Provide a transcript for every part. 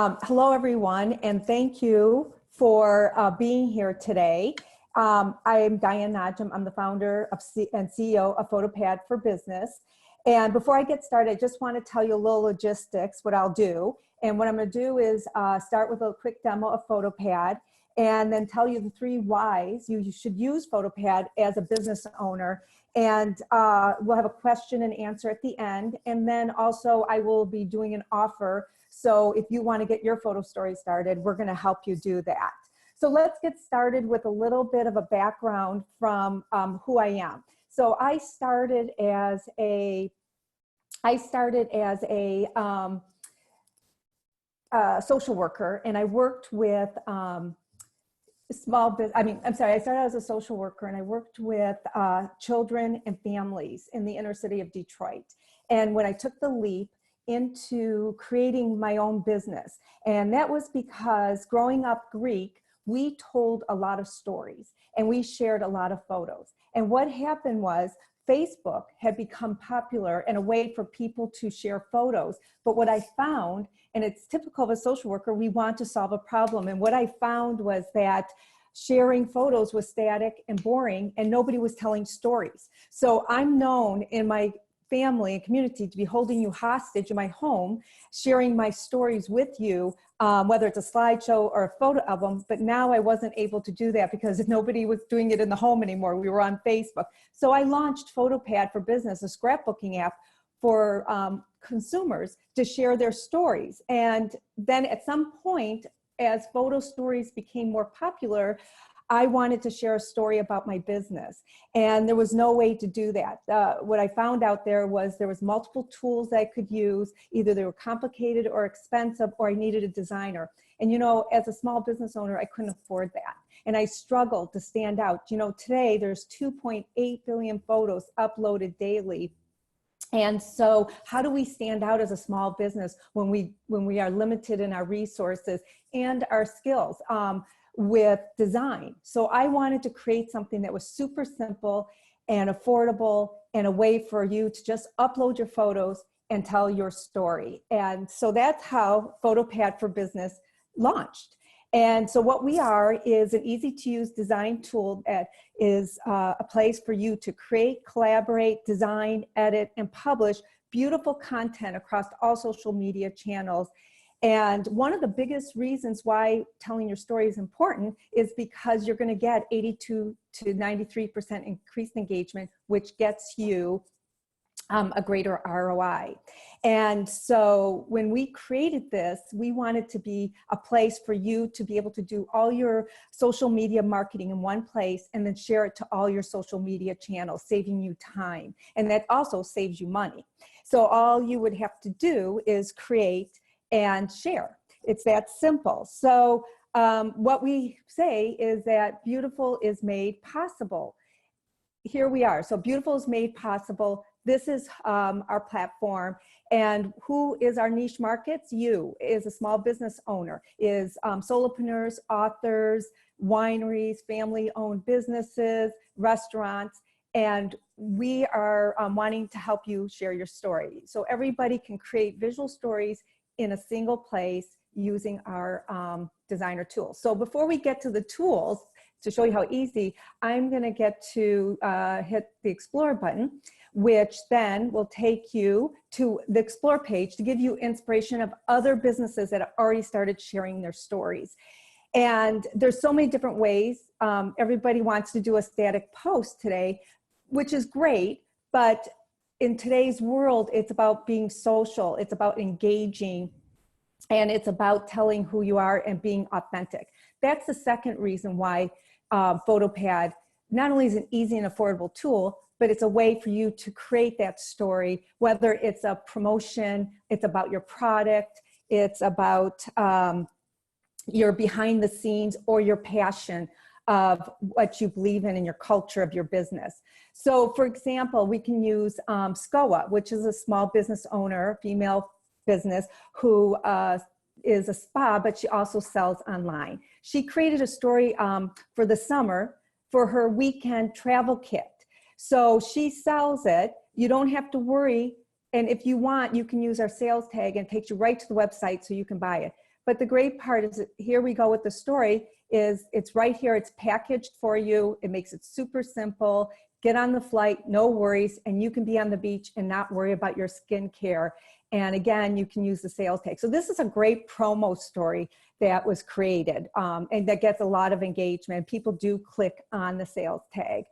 Hello, everyone, and thank you for being here today. I am Diane Najm. I'm the founder and CEO of PhotoPad for Business. And before I get started, I just want to tell you a little logistics, what I'll do. And what I'm going to do is start with a quick demo of PhotoPad and then tell you the 3 whys you should use PhotoPad as a business owner. And we'll have a question and answer at the end. And then also I will be doing an offer. So if you want to get your photo story started, we're going to help you do that. So let's get started with a little bit of a background from who I am. So I started as a social worker, and I worked with small business. I started as a social worker, and I worked with children and families in the inner city of Detroit. And when I took the leap into creating my own business, and that was because growing up Greek, we told a lot of stories and we shared a lot of photos. And what happened was Facebook had become popular and a way for people to share photos. But what I found, and it's typical of a social worker, we want to solve a problem. And what I found was that sharing photos was static and boring, and nobody was telling stories. So I'm known in my family and community to be holding you hostage in my home, sharing my stories with you, whether it's a slideshow or a photo album. But now I wasn't able to do that because nobody was doing it in the home anymore. We were on Facebook. So I launched PhotoPad for Business, a scrapbooking app for consumers to share their stories. And then at some point, as photo stories became more popular, I wanted to share a story about my business, and there was no way to do that. What I found out there was multiple tools I could use. Either they were complicated or expensive, or I needed a designer. And you know, as a small business owner, I couldn't afford that. And I struggled to stand out. You know, today there's 2.8 billion photos uploaded daily. And so how do we stand out as a small business when we are limited in our resources and our skills? With design. So I wanted to create something that was super simple and affordable, and a way for you to just upload your photos and tell your story. And so that's how PhotoPad for Business launched. And so what we are is an easy to use design tool that is a place for you to create, collaborate, design, edit, and publish beautiful content across all social media channels. And one of the biggest reasons why telling your story is important is because you're going to get 82 to 93% increased engagement, which gets you a greater ROI. And so when we created this, we wanted to be a place for you to be able to do all your social media marketing in one place and then share it to all your social media channels, saving you time. And that also saves you money. So all you would have to do is create and share. It's that simple. So what we say is that beautiful is made possible. Here we are. So beautiful is made possible. This is our platform. And who is our niche markets? You, is a small business owner, is solopreneurs, authors, wineries, family-owned businesses, restaurants. And we are wanting to help you share your story. So everybody can create visual stories in a single place using our designer tools. So before we get to the tools, to show you how easy, I'm gonna get to hit the Explore button, which then will take you to the Explore page to give you inspiration of other businesses that have already started sharing their stories. And there's so many different ways. Everybody wants to do a static post today, which is great, but in today's world, it's about being social, it's about engaging, and it's about telling who you are and being authentic. That's the second reason why PhotoPad not only is an easy and affordable tool, but it's a way for you to create that story, whether it's a promotion, it's about your product, it's about your behind the scenes or your passion of what you believe in and your culture of your business. So for example, we can use Scola, which is a small business owner, female business, who is a spa, but she also sells online. She created a story for the summer for her weekend travel kit. So she sells it. You don't have to worry. And if you want, you can use our sales tag and it takes you right to the website so you can buy it. But the great part is that here we go with the story is it's right here. It's packaged for you. It makes it super simple. Get on the flight, no worries, and you can be on the beach and not worry about your skincare. And again, you can use the sales tag. So this is a great promo story that was created and that gets a lot of engagement. People do click on the sales tag.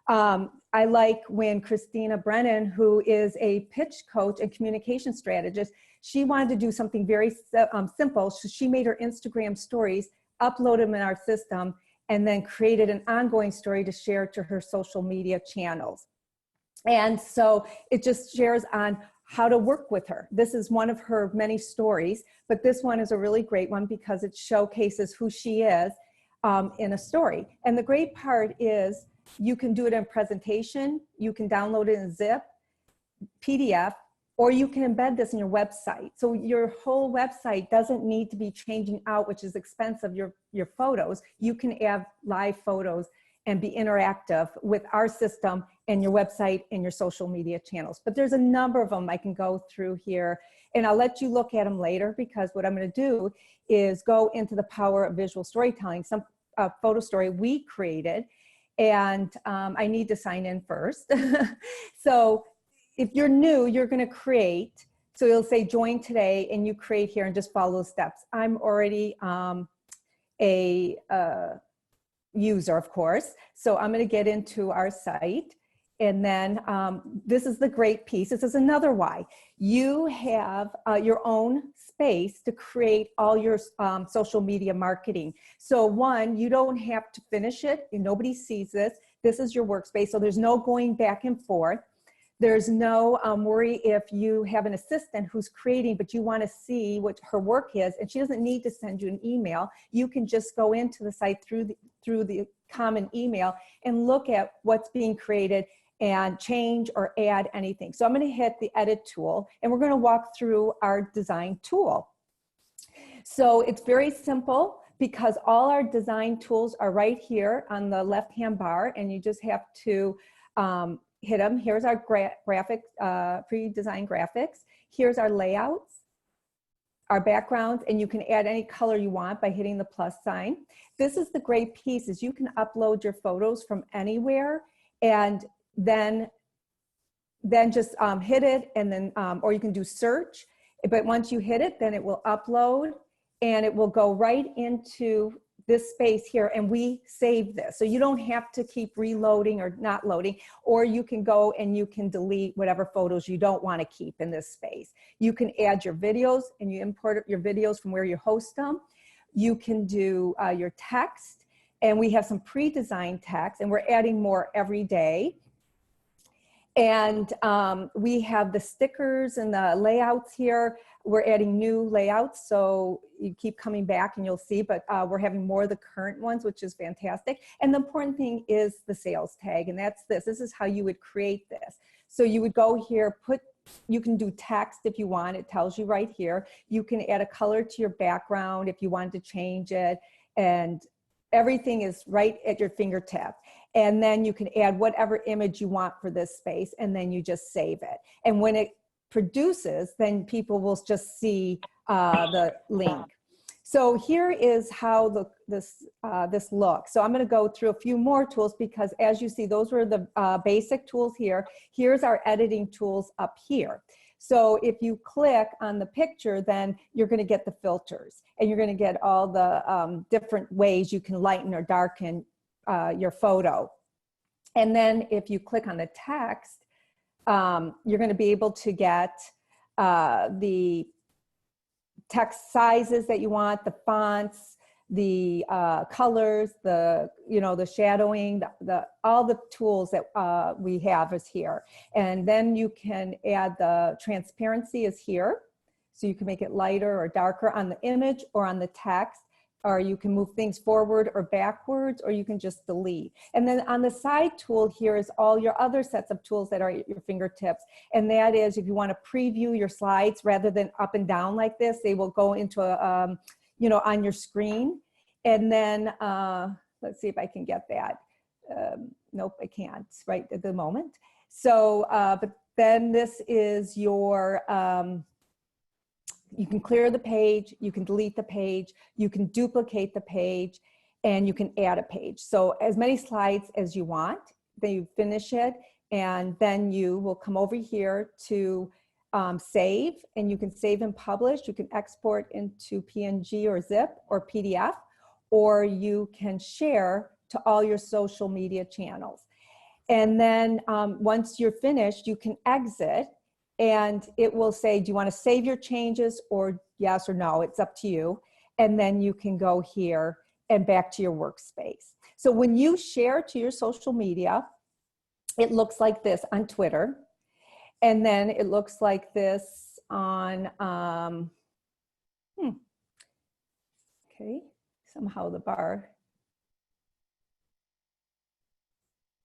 I like when Christina Brennan, who is a pitch coach and communication strategist, she wanted to do something very simple. So she made her Instagram stories, uploaded them in our system, and then created an ongoing story to share to her social media channels. And so it just shares on how to work with her. This is one of her many stories, but this one is a really great one because it showcases who she is in a story. And the great part is you can do it in presentation, you can download it in zip, PDF, or you can embed this in your website. So your whole website doesn't need to be changing out, which is expensive, your photos. You can have live photos and be interactive with our system and your website and your social media channels. But there's a number of them I can go through here, and I'll let you look at them later, because what I'm going to do is go into the power of visual storytelling, some photo story we created, and I need to sign in first. So if you're new, you're going to create. So you'll say join today, and you create here and just follow the steps. I'm already a user, of course. So I'm going to get into our site. And then this is the great piece. This is another why. You have your own space to create all your social media marketing. So one, you don't have to finish it. Nobody sees this. This is your workspace. So there's no going back and forth. There's no worry if you have an assistant who's creating, but you want to see what her work is, and she doesn't need to send you an email. You can just go into the site through the common email and look at what's being created and change or add anything. So I'm going to hit the edit tool, and we're going to walk through our design tool. So it's very simple because all our design tools are right here on the left-hand bar, and you just have to hit them. Here's our graphics, pre-designed graphics. Here's our layouts, our backgrounds, and you can add any color you want by hitting the plus sign. This is the great piece, is you can upload your photos from anywhere, and then just hit it, and then, or you can do search, but once you hit it, then it will upload, and it will go right into this space here, and we save this. So you don't have to keep reloading or not loading, or you can go and you can delete whatever photos you don't want to keep in this space. You can add your videos, and you import your videos from where you host them. You can do your text, and we have some pre-designed text, and we're adding more every day. And we have the stickers and the layouts here. We're adding new layouts, so you keep coming back and you'll see, but we're having more of the current ones, which is fantastic. And the important thing is the sales tag, and that's this. This is how you would create this. So you would go here, you can do text if you want. It tells you right here. You can add a color to your background if you wanted to change it, and everything is right at your fingertip. And then you can add whatever image you want for this space, and then you just save it. And when it produces, then people will just see the link. So here is how this looks. So I'm going to go through a few more tools, because as you see, those were the basic tools here. Here's our editing tools up here. So if you click on the picture, then you're going to get the filters, and you're going to get all the different ways you can lighten or darken your photo. And then if you click on the text, you're going to be able to get the text sizes that you want, the fonts, the colors, the shadowing, all the tools that we have is here. And then you can add the transparency is here. So you can make it lighter or darker on the image or on the text, or you can move things forward or backwards, or you can just delete. And then on the side tool here is all your other sets of tools that are at your fingertips. And that is, if you want to preview your slides rather than up and down like this, they will go into a, on your screen. And then, let's see if I can get that. Nope, I can't right at the moment. So, but then this is your You can clear the page, you can delete the page, you can duplicate the page, and you can add a page. So as many slides as you want, then you finish it, and then you will come over here to save, and you can save and publish. You can export into PNG or zip or PDF, or you can share to all your social media channels. And then once you're finished, you can exit, and it will say, do you want to save your changes, or yes or no? It's up to you. And then you can go here and back to your workspace. So when you share to your social media, it looks like this on Twitter. And then it looks like this on, okay, somehow the bar.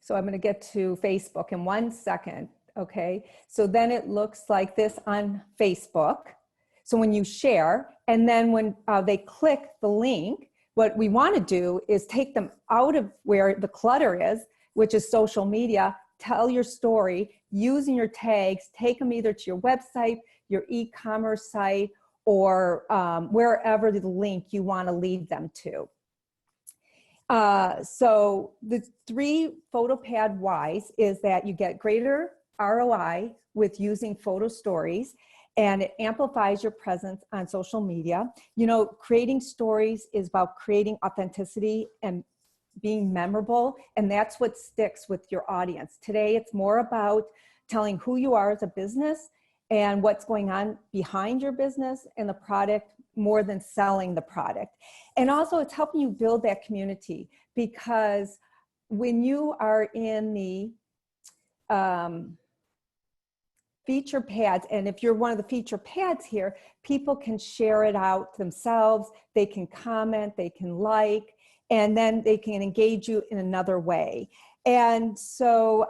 So I'm going to get to Facebook in 1 second. Okay, so then it looks like this on Facebook. So when you share, and then when they click the link, what we want to do is take them out of where the clutter is, which is social media, tell your story using your tags, take them either to your website, your e-commerce site, or wherever the link you want to lead them to. So the 3 PhotoPad whys is that you get greater ROI with using photo stories, and it amplifies your presence on social media. You know, creating stories is about creating authenticity and being memorable, and that's what sticks with your audience. Today, it's more about telling who you are as a business and what's going on behind your business and the product, more than selling the product. And also it's helping you build that community, because when you are in the feature pads, and if you're one of the feature pads here, people can share it out themselves, they can comment, they can like, and then they can engage you in another way. And so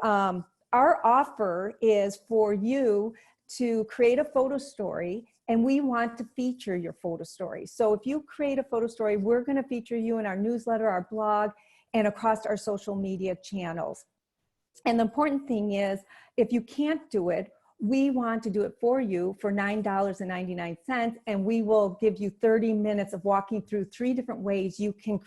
our offer is for you to create a photo story, and we want to feature your photo story. So if you create a photo story, we're going to feature you in our newsletter, our blog, and across our social media channels. And the important thing is, if you can't do it, we want to do it for you for $9.99, and we will give you 30 minutes of walking through 3 different ways you can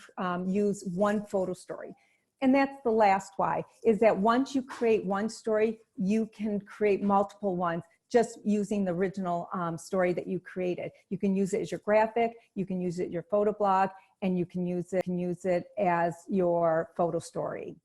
use one photo story. And that's the last why, is that once you create one story, you can create multiple ones just using the original story that you created. You can use it as your graphic, you can use it as your photo blog, and you can use it as your photo story.